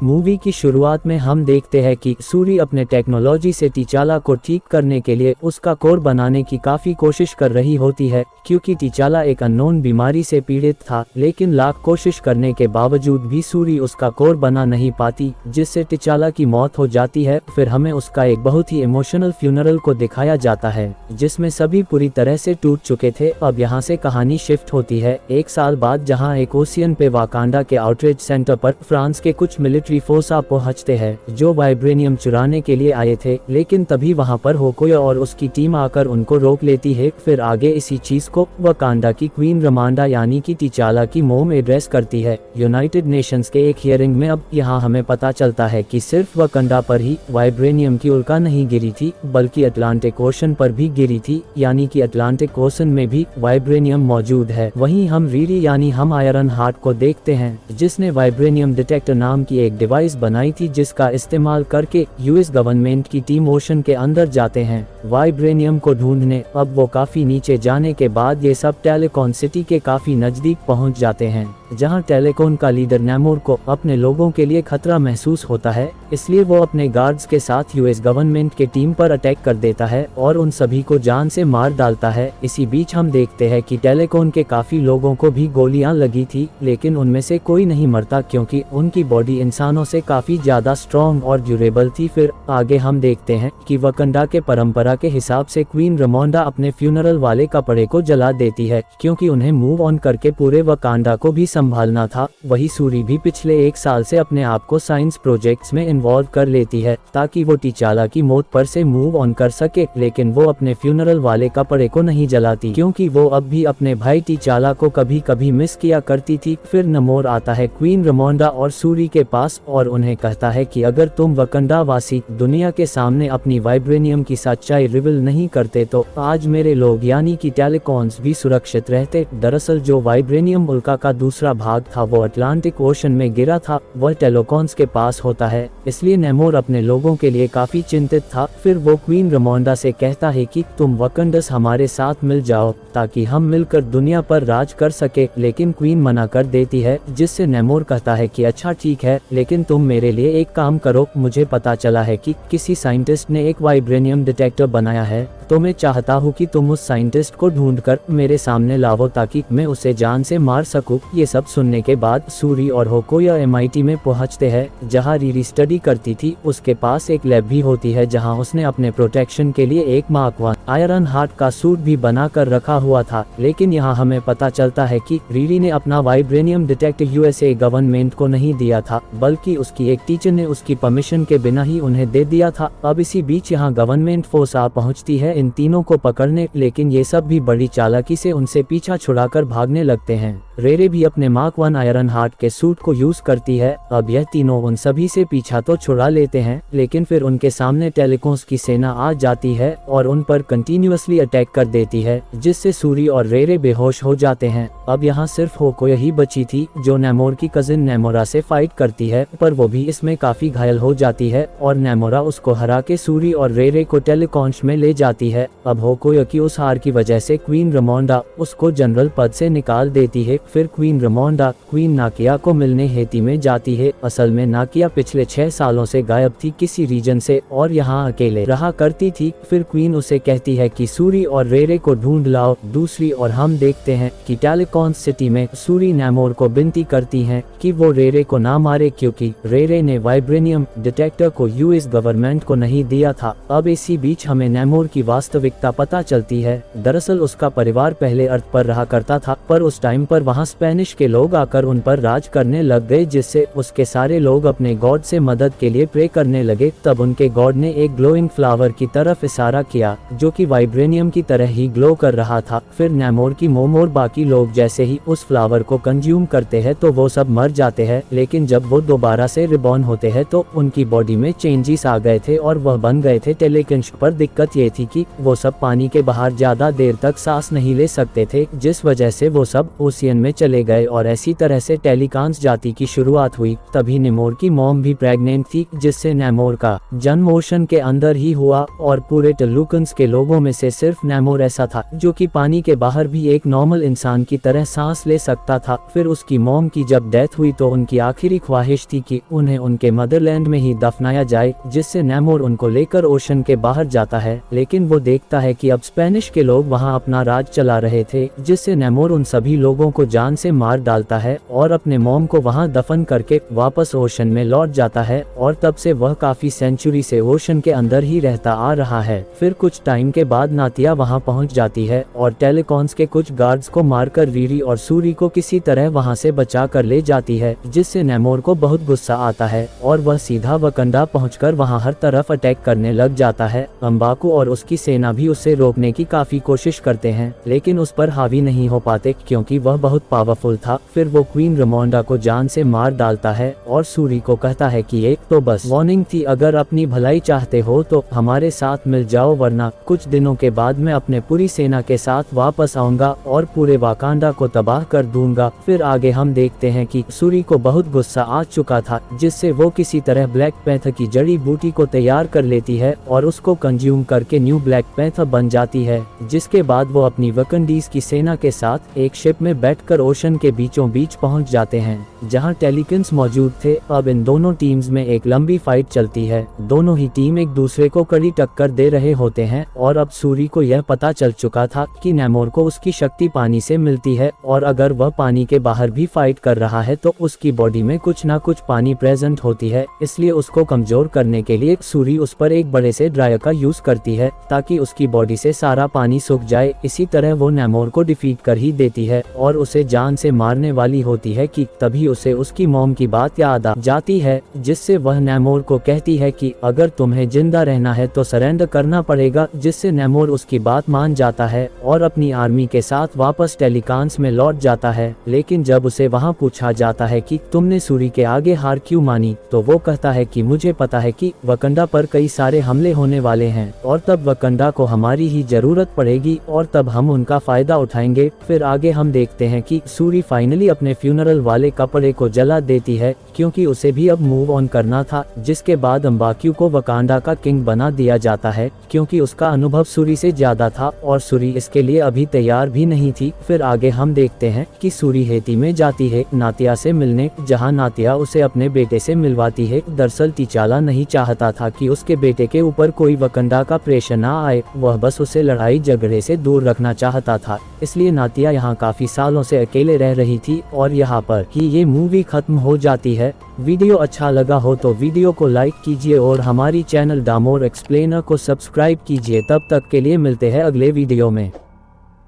Movie की शुरुआत में हम देखते हैं कि सूरी अपने टेक्नोलॉजी से टिचाला को ठीक करने के लिए उसका कोर बनाने की काफी कोशिश कर रही होती है, क्योंकि टिचाला एक अननोन बीमारी से पीड़ित था। लेकिन लाख कोशिश करने के बावजूद भी सूरी उसका कोर बना नहीं पाती, जिससे टिचाला की मौत हो जाती है। फिर हमें उसका एक बहुत ही इमोशनल फ्यूनरल को दिखाया जाता है, जिसमें सभी पूरी तरह से टूट चुके थे। अब यहाँ से कहानी शिफ्ट होती है 1 साल बाद, जहाँ एक ओशियन पे वाकांडा के आउटरीच सेंटर पर फ्रांस के कुछ मिलिट्री फोर्स पहुंचते हैं जो वाइब्रेनियम चुराने के लिए आए थे। लेकिन तभी वहां पर होकोया और उसकी टीम आकर उनको रोक लेती है। फिर आगे इसी चीज को वाकांडा की क्वीन रमांडा यानी कि टिचाला की मोम एड्रेस करती है यूनाइटेड नेशंस के एक हियरिंग में। अब यहाँ हमें पता चलता है कि सिर्फ वाकांडा पर ही वाइब्रेनियम की उल्का नहीं गिरी थी, बल्कि अटलांटिक ओशन पर भी गिरी थी, यानी कि अटलांटिक ओशन में भी वाइब्रेनियम मौजूद है। वहीं हम रीरी यानी हम आयरन हार्ट को देखते हैं, जिसने वाइब्रेनियम डिटेक्टर नाम की एक डिवाइस बनाई थी, जिसका इस्तेमाल करके यूएस गवर्नमेंट की टीम ओशन के अंदर जाते हैं वाइब्रेनियम को ढूंढने। अब वो काफी नीचे जाने के बाद ये सब टेलेकॉन सिटी के काफी नजदीक पहुंच जाते हैं, जहां टेलेकॉन का लीडर नेमोर को अपने लोगों के लिए खतरा महसूस होता है। इसलिए वो अपने गार्ड्स के साथ यूएस गवर्नमेंट के टीम पर अटैक कर देता है और उन सभी को जान से मार डालता है। इसी बीच हम देखते हैं कि टेलेकॉन के काफी लोगों को भी गोलियां लगी थी, लेकिन उनमें से कोई नहीं मरता, क्योंकि उनकी बॉडी इंसानों से काफी ज्यादा स्ट्रॉन्ग और ड्यूरेबल थी। फिर आगे हम देखते हैं कि वाकांडा के परंपरा के हिसाब से क्वीन रमोंडा अपने फ्यूनरल वाले कपड़े को जला देती है, क्योंकि उन्हें मूव ऑन करके पूरे वाकांडा को भी संभालना था। वही सूरी भी पिछले 1 साल से अपने आप को साइंस प्रोजेक्ट्स में इन्वॉल्व कर लेती है, ताकि वो टिचाला की मौत पर से मूव ऑन कर सके। लेकिन वो अपने फ्यूनरल वाले कपड़े को नहीं जलाती, क्योंकि वो अब भी अपने भाई टिचाला को कभी कभी मिस किया करती थी। फिर नमोर आता है क्वीन रमोंडा और सूरी के पास और उन्हें कहता है कि अगर तुम वाकांडा वासी दुनिया के सामने अपनी वाइब्रेनियम की सच्चाई रिवील नहीं करते, तो आज मेरे लोग यानी कि टेलेकॉन्स भी सुरक्षित रहते। दरअसल जो वाइब्रेनियम उल्का का दूसरा भाग था वो अटलांटिक ओशन में गिरा था, वह टेलेकॉन्स के पास होता है, इसलिए नेमोर अपने लोगों के लिए काफी चिंतित था। फिर वो क्वीन रमोंडा से कहता है कि तुम वाकांडस हमारे साथ मिल जाओ, ताकि हम मिलकर दुनिया पर राज कर सके। लेकिन क्वीन मना कर देती है, जिससे नेमोर कहता है कि अच्छा ठीक है, लेकिन तुम मेरे लिए एक काम करो। मुझे पता चला है कि किसी साइंटिस्ट ने एक वाइब्रेनियम डिटेक्टर बनाया है, तो मैं चाहता हूँ कि तुम उस साइंटिस्ट को ढूंढकर मेरे सामने लाओ, ताकि मैं उसे जान से मार सकूं। ये सब सुनने के बाद सूरी और होकोया MIT में पहुँचते हैं, जहाँ रीरी स्टडी करती थी। उसके पास एक लैब भी होती है, जहाँ उसने अपने प्रोटेक्शन के लिए एक मार्क 1 आयरन हार्ट का सूट भी बना कर रखा हुआ था। लेकिन यहाँ हमें पता चलता है कि रीरी ने अपना वाइब्रेनियम डिटेक्टर USA गवर्नमेंट को नहीं दिया था, बल्कि उसकी एक टीचर ने उसकी परमिशन के बिना ही उन्हें दे दिया था। अब इसी बीच यहाँ गवर्नमेंट फोर्स पहुँचती है इन तीनों को पकड़ने, लेकिन ये सब भी बड़ी चालाकी से उनसे पीछा छुड़ाकर भागने लगते हैं। रेरे भी अपने मार्क 1 आयरन हार्ट के सूट को यूज करती है। अब यह तीनों उन सभी से पीछा तो छुड़ा लेते हैं, लेकिन फिर उनके सामने टेलेकॉन्स की सेना आ जाती है और उन पर कंटिन्यूअसली अटैक कर देती है, जिससे सूरी और रेरे बेहोश हो जाते हैं। अब यहाँ सिर्फ होकोया ही बची थी, जो नेमोर की कजिन नेमोरा से फाइट करती है, पर वो भी इसमें काफी घायल हो जाती है और नेमोरा उसको हरा के सूरी और रेरे को टेलेकॉन्स में ले जाती है। अब होकोया की उस हार की वजह से क्वीन रमोंडा उसको जनरल पद से निकाल देती है। फिर क्वीन रमोंडा क्वीन नाकिया को मिलने हेती में जाती है। असल में नाकिया पिछले 6 सालों से गायब थी किसी रीजन से और यहाँ अकेले रहा करती थी। फिर क्वीन उसे कहती है कि सूरी और रेरे को ढूंढ लाओ। दूसरी और हम देखते हैं कि टेलेकॉन सिटी में सूरी नेमोर को विनती करती है कि वो रेरे को ना मारे, क्योंकि रेरे ने वाइब्रेनियम डिटेक्टर को US गवर्नमेंट को नहीं दिया था। अब इसी बीच हमें नेमोर की वास्तविकता पता चलती है। दरअसल उसका परिवार पहले अर्थ पर रहा करता था, पर उस टाइम पर वहाँ स्पेनिश के लोग आकर उन पर राज करने लग गए, जिससे उसके सारे लोग अपने गॉड से मदद के लिए प्रे करने लगे। तब उनके गॉड ने एक ग्लोइंग फ्लावर की तरफ इशारा किया, जो कि वाइब्रेनियम की तरह ही ग्लो कर रहा था। फिर नेमोर की मोम और बाकी लोग जैसे ही उस फ्लावर को कंज्यूम करते हैं तो वो सब मर जाते हैं, लेकिन जब वो दोबारा से रिबॉर्न होते हैं तो उनकी बॉडी में चेंजेस आ गए थे और वह बन गए थे टेलेकिन्स। पर दिक्कत ये थी कि वो सब पानी के बाहर ज्यादा देर तक सांस नहीं ले सकते थे, जिस वजह से वो सब ओशियन में चले गए और ऐसी तरह से टेलिकांस जाति की शुरुआत हुई। तभी नेमोर की मॉम भी प्रेग्नेंट थी, जिससे नेमोर का जन्म ओशन के अंदर ही हुआ और पूरे टेलुकन्स के लोग लोगों में से सिर्फ नेमोर ऐसा था जो कि पानी के बाहर भी एक नॉर्मल इंसान की तरह सांस ले सकता था। फिर उसकी मॉम की जब डेथ हुई तो उनकी आखिरी ख्वाहिश थी कि उन्हें उनके मदरलैंड में ही दफनाया जाए, जिससे नेमोर उनको लेकर ओशन के बाहर जाता है। लेकिन वो देखता है कि अब स्पेनिश के लोग वहाँ अपना राज चला रहे थे, जिससे नेमोर उन सभी लोगों को जान से मार डालता है और अपने मॉम को वहाँ दफन करके वापस ओशन में लौट जाता है। और तब से वह काफी सेंचुरी से ओशन के अंदर ही रहता आ रहा है। फिर कुछ टाइम के बाद नातिया वहाँ पहुँच जाती है और टेलीकॉन्स के कुछ गार्ड्स को मारकर रीरी और सूरी को किसी तरह वहाँ से बचा कर ले जाती है, जिससे नेमोर को बहुत गुस्सा आता है और वह सीधा वकंडा पहुंचकर वहां हर तरफ अटैक करने लग जाता है। अम्बाकू और उसकी सेना भी उसे रोकने की काफी कोशिश करते हैं, लेकिन उस पर हावी नहीं हो पाते क्योंकि वह बहुत पावरफुल था। फिर वो क्वीन रमोंडा को जान से मार डालता है और सूरी को कहता है कि एक तो बस वार्निंग थी, अगर अपनी भलाई चाहते हो तो हमारे साथ मिल जाओ, वरना कुछ दिनों के बाद मैं अपने पूरी सेना के साथ वापस आऊंगा और पूरे वाकांडा को तबाह कर दूंगा। फिर आगे हम देखते हैं कि सूरी को बहुत गुस्सा आ चुका था, जिससे वो किसी तरह ब्लैक पैंथर की जड़ी बूटी को तैयार कर लेती है और उसको कंज्यूम करके न्यू ब्लैक पैंथर बन जाती है। जिसके बाद वो अपनी वकंडीज की सेना के साथ एक शिप में बैठकर ओशन के बीचों बीच पहुंच जाते हैं, जहां टेलिकन्स मौजूद थे। अब इन दोनों टीम्स में एक लंबी फाइट चलती है। दोनों ही टीम एक दूसरे को कड़ी टक्कर दे रहे होते हैं और अब सूरी को यह पता चल चुका था कि नेमोर को उसकी शक्ति पानी से मिलती है और अगर वह पानी के बाहर भी फाइट कर रहा है तो उसकी बॉडी में कुछ ना कुछ पानी प्रेजेंट होती है। इसलिए उसको कमजोर करने के लिए सूरी उस पर एक बड़े से ड्रायर का यूज करती है ताकि उसकी बॉडी से सारा पानी सूख जाए। इसी तरह वो नेमोर को डिफीट कर ही देती है और उसे जान से मारने वाली होती है कि तभी उसे उसकी मॉम की बात याद आ जाती है, जिससे वह नेमोर को कहती है कि अगर तुम्हें जिंदा रहना है तो सरेंडर करना पड़ेगा, जिससे नेमोर उसकी बात मान जाता है और अपनी आर्मी के साथ वापस टेलिकांस में लौट जाता है। लेकिन जब उसे वहाँ पूछा जाता है कि तुमने सूरी के आगे हार क्यों मानी, तो वो कहता है कि मुझे पता है कि वकंडा पर कई सारे हमले होने वाले हैं और तब वकंडा को हमारी ही जरूरत पड़ेगी और तब हम उनका फायदा उठाएंगे। फिर आगे हम देखते हैं कि सूरी फाइनली अपने फ्यूनरल वाले कपड़े को जला देती है क्योंकि उसे भी अब मूव ऑन करना था। जिसके बाद अम्बाक्यू को वकांडा का किंग बना दिया जाता है क्योंकि उसका अनुभव सूरी से ज्यादा था और सूरी इसके लिए अभी तैयार भी नहीं थी। फिर आगे हम देखते हैं कि सूरी हेती में जाती है नातिया से मिलने, जहां नातिया उसे अपने बेटे से मिलवाती है। दरअसल टिचाला नहीं चाहता था कि उसके बेटे के ऊपर कोई वकंडा का प्रेशर ना आए, वह बस उसे लड़ाई झगड़े से दूर रखना चाहता था। इसलिए नातिया यहाँ काफी सालों से अकेले रह रही थी और यहाँ पर ही ये मूवी खत्म हो जाती है। वीडियो अच्छा लगा हो तो वीडियो को लाइक कीजिए और हमारी चैनल दामोर एक्सप्लेनर को सब्सक्राइब कीजिए। तब तक के लिए मिलते हैं अगले वीडियो में।